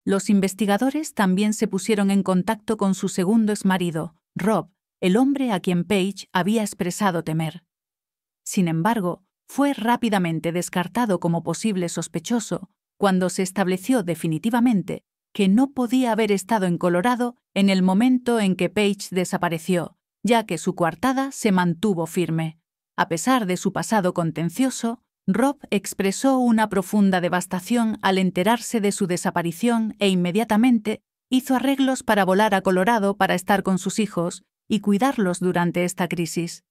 Los investigadores también se pusieron en contacto con su segundo exmarido, Rob, el hombre a quien Paige había expresado temer. Sin embargo, fue rápidamente descartado como posible sospechoso cuando se estableció definitivamente que no podía haber estado en Colorado en el momento en que Paige desapareció, ya que su coartada se mantuvo firme. A pesar de su pasado contencioso, Rob expresó una profunda devastación al enterarse de su desaparición e inmediatamente hizo arreglos para volar a Colorado para estar con sus hijos y cuidarlos durante esta crisis.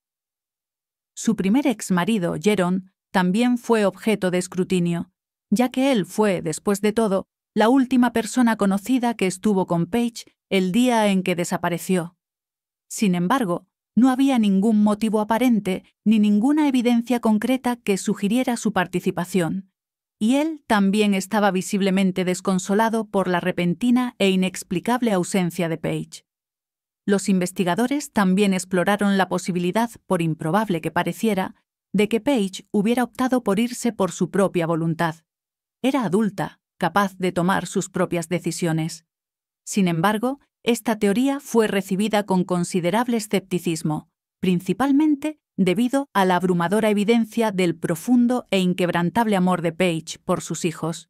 Su primer exmarido, Jaron, también fue objeto de escrutinio, ya que él fue, después de todo, la última persona conocida que estuvo con Paige el día en que desapareció. Sin embargo, no había ningún motivo aparente ni ninguna evidencia concreta que sugiriera su participación, y él también estaba visiblemente desconsolado por la repentina e inexplicable ausencia de Paige. Los investigadores también exploraron la posibilidad, por improbable que pareciera, de que Paige hubiera optado por irse por su propia voluntad. Era adulta, capaz de tomar sus propias decisiones. Sin embargo, esta teoría fue recibida con considerable escepticismo, principalmente debido a la abrumadora evidencia del profundo e inquebrantable amor de Paige por sus hijos.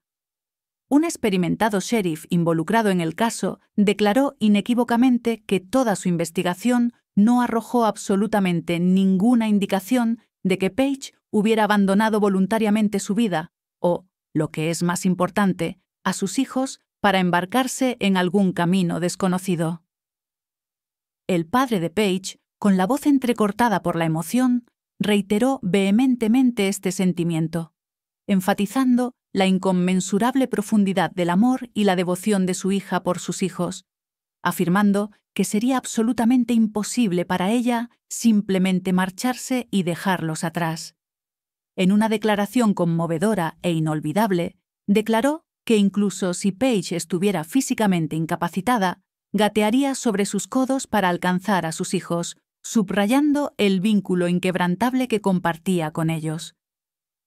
Un experimentado sheriff involucrado en el caso declaró inequívocamente que toda su investigación no arrojó absolutamente ninguna indicación de que Paige hubiera abandonado voluntariamente su vida o, lo que es más importante, a sus hijos para embarcarse en algún camino desconocido. El padre de Paige, con la voz entrecortada por la emoción, reiteró vehementemente este sentimiento, enfatizando la inconmensurable profundidad del amor y la devoción de su hija por sus hijos, afirmando que sería absolutamente imposible para ella simplemente marcharse y dejarlos atrás. En una declaración conmovedora e inolvidable, declaró que incluso si Paige estuviera físicamente incapacitada, gatearía sobre sus codos para alcanzar a sus hijos, subrayando el vínculo inquebrantable que compartía con ellos.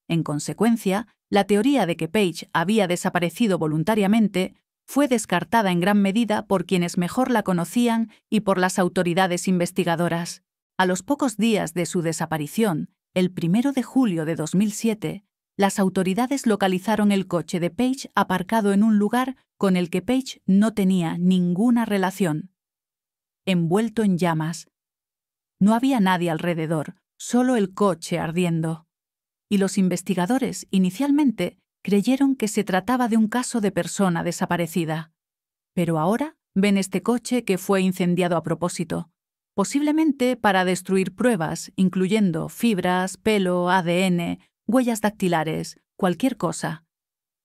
En consecuencia, la teoría de que Paige había desaparecido voluntariamente fue descartada en gran medida por quienes mejor la conocían y por las autoridades investigadoras. A los pocos días de su desaparición, el 1 de julio de 2007, las autoridades localizaron el coche de Paige aparcado en un lugar con el que Paige no tenía ninguna relación. Envuelto en llamas. No había nadie alrededor, solo el coche ardiendo. Y los investigadores, inicialmente, creyeron que se trataba de un caso de persona desaparecida. Pero ahora ven este coche que fue incendiado a propósito, posiblemente para destruir pruebas, incluyendo fibras, pelo, ADN, huellas dactilares, cualquier cosa.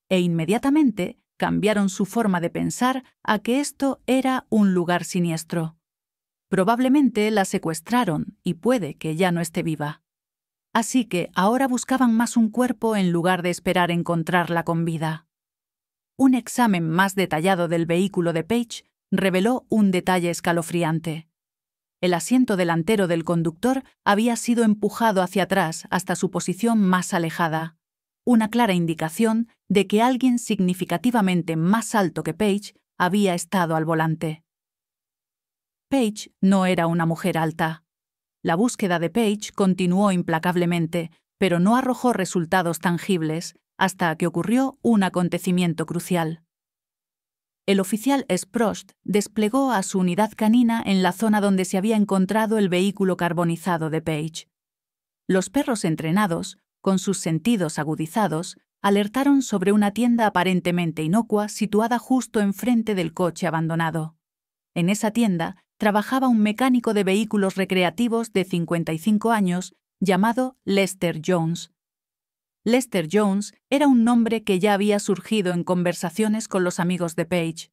E inmediatamente cambiaron su forma de pensar a que esto era un lugar siniestro. Probablemente la secuestraron y puede que ya no esté viva. Así que ahora buscaban más un cuerpo en lugar de esperar encontrarla con vida. Un examen más detallado del vehículo de Paige reveló un detalle escalofriante. El asiento delantero del conductor había sido empujado hacia atrás hasta su posición más alejada, una clara indicación de que alguien significativamente más alto que Paige había estado al volante. Paige no era una mujer alta. La búsqueda de Paige continuó implacablemente, pero no arrojó resultados tangibles hasta que ocurrió un acontecimiento crucial. El oficial Sprost desplegó a su unidad canina en la zona donde se había encontrado el vehículo carbonizado de Paige. Los perros entrenados, con sus sentidos agudizados, alertaron sobre una tienda aparentemente inocua situada justo enfrente del coche abandonado. En esa tienda trabajaba un mecánico de vehículos recreativos de 55 años llamado Lester Jones. Lester Jones era un nombre que ya había surgido en conversaciones con los amigos de Paige.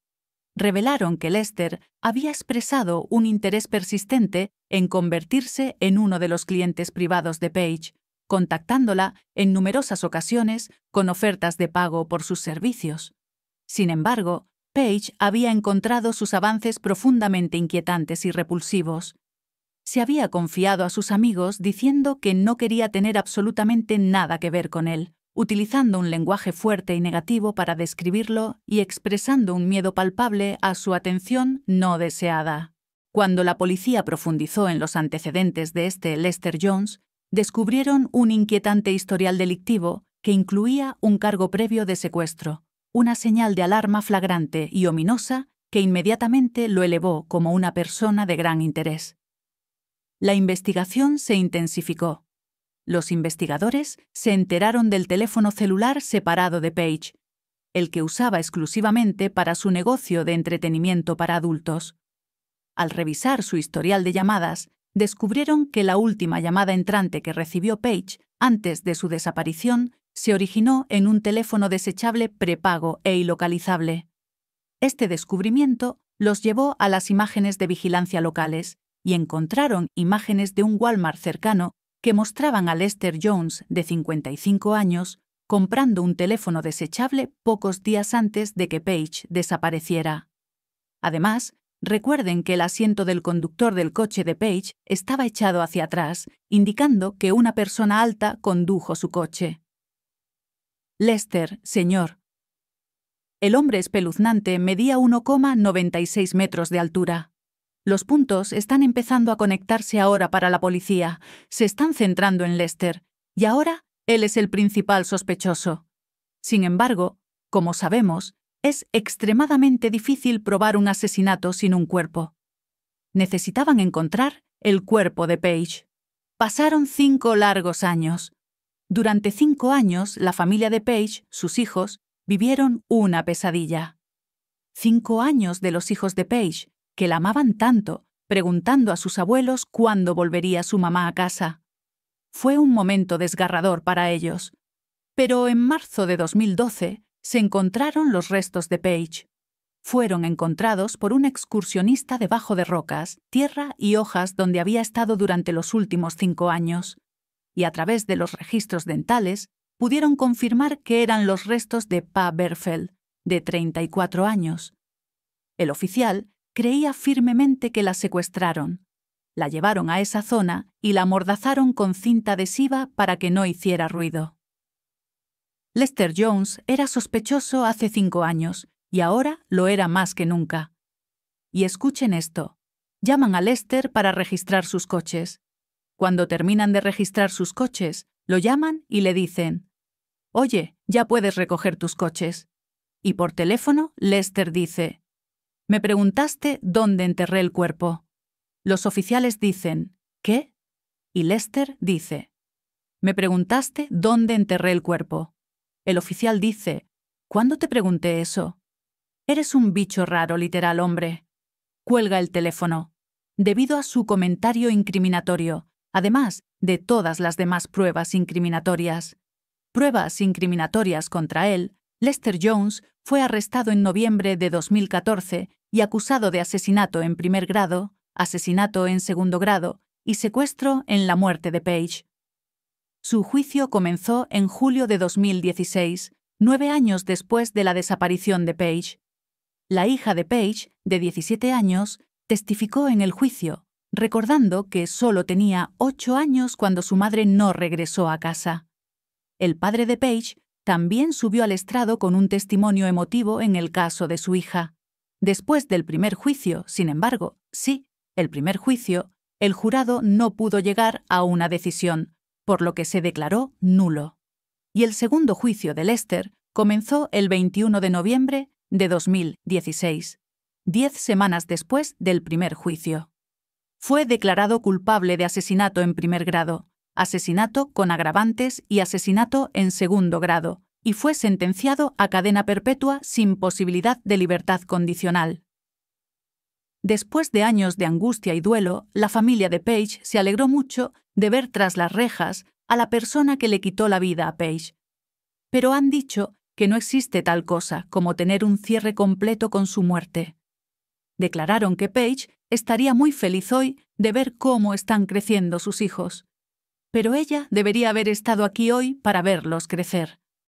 Revelaron que Lester había expresado un interés persistente en convertirse en uno de los clientes privados de Paige, contactándola en numerosas ocasiones con ofertas de pago por sus servicios. Sin embargo, Paige había encontrado sus avances profundamente inquietantes y repulsivos. Se había confiado a sus amigos diciendo que no quería tener absolutamente nada que ver con él, utilizando un lenguaje fuerte y negativo para describirlo y expresando un miedo palpable a su atención no deseada. Cuando la policía profundizó en los antecedentes de Lester Jones, descubrieron un inquietante historial delictivo que incluía un cargo previo de secuestro, una señal de alarma flagrante y ominosa que inmediatamente lo elevó como una persona de gran interés. La investigación se intensificó. Los investigadores se enteraron del teléfono celular separado de Page, el que usaba exclusivamente para su negocio de entretenimiento para adultos. Al revisar su historial de llamadas, descubrieron que la última llamada entrante que recibió Page antes de su desaparición se originó en un teléfono desechable prepago e ilocalizable. Este descubrimiento los llevó a las imágenes de vigilancia locales y encontraron imágenes de un Walmart cercano que mostraban a Lester Jones, de 55 años, comprando un teléfono desechable pocos días antes de que Page desapareciera. Además, recuerden que el asiento del conductor del coche de Page estaba echado hacia atrás, indicando que una persona alta condujo su coche. Lester, señor. El hombre espeluznante medía 1,96 metros de altura. Los puntos están empezando a conectarse ahora para la policía. Se están centrando en Lester, y ahora él es el principal sospechoso. Sin embargo, como sabemos, es extremadamente difícil probar un asesinato sin un cuerpo. Necesitaban encontrar el cuerpo de Page. Pasaron 5 largos años. Durante 5 años, la familia de Page, sus hijos, vivieron una pesadilla. 5 años de los hijos de Page, que la amaban tanto, preguntando a sus abuelos cuándo volvería su mamá a casa. Fue un momento desgarrador para ellos. Pero en marzo de 2012 se encontraron los restos de Page. Fueron encontrados por un excursionista debajo de rocas, tierra y hojas donde había estado durante los últimos 5 años. Y a través de los registros dentales, pudieron confirmar que eran los restos de Pa Berfeld, de 34 años. El oficial creía firmemente que la secuestraron. La llevaron a esa zona y la amordazaron con cinta adhesiva para que no hiciera ruido. Lester Jones era sospechoso hace 5 años y ahora lo era más que nunca. Y escuchen esto. Llaman a Lester para registrar sus coches. Cuando terminan de registrar sus coches, lo llaman y le dicen: «Oye, ya puedes recoger tus coches». Y por teléfono, Lester dice: «Me preguntaste dónde enterré el cuerpo». Los oficiales dicen: «¿Qué?» Y Lester dice: «Me preguntaste dónde enterré el cuerpo». El oficial dice: «¿Cuándo te pregunté eso?» «Eres un bicho raro, literal, hombre». Cuelga el teléfono. Debido a su comentario incriminatorio, además de todas las demás pruebas incriminatorias. Pruebas incriminatorias contra él, Lester Jones fue arrestado en noviembre de 2014 y acusado de asesinato en primer grado, asesinato en segundo grado y secuestro en la muerte de Page. Su juicio comenzó en julio de 2016, 9 años después de la desaparición de Page. La hija de Page, de 17 años, testificó en el juicio, recordando que solo tenía 8 años cuando su madre no regresó a casa. El padre de Page también subió al estrado con un testimonio emotivo en el caso de su hija. Después del primer juicio, sin embargo, el primer juicio, el jurado no pudo llegar a una decisión, por lo que se declaró nulo. Y el segundo juicio de Lester comenzó el 21 de noviembre de 2016, 10 semanas después del primer juicio. Fue declarado culpable de asesinato en primer grado, asesinato con agravantes y asesinato en segundo grado, y fue sentenciado a cadena perpetua sin posibilidad de libertad condicional. Después de años de angustia y duelo, la familia de Page se alegró mucho de ver tras las rejas a la persona que le quitó la vida a Page. Pero han dicho que no existe tal cosa como tener un cierre completo con su muerte. Declararon que Page estaría muy feliz hoy de ver cómo están creciendo sus hijos. Pero ella debería haber estado aquí hoy para verlos crecer.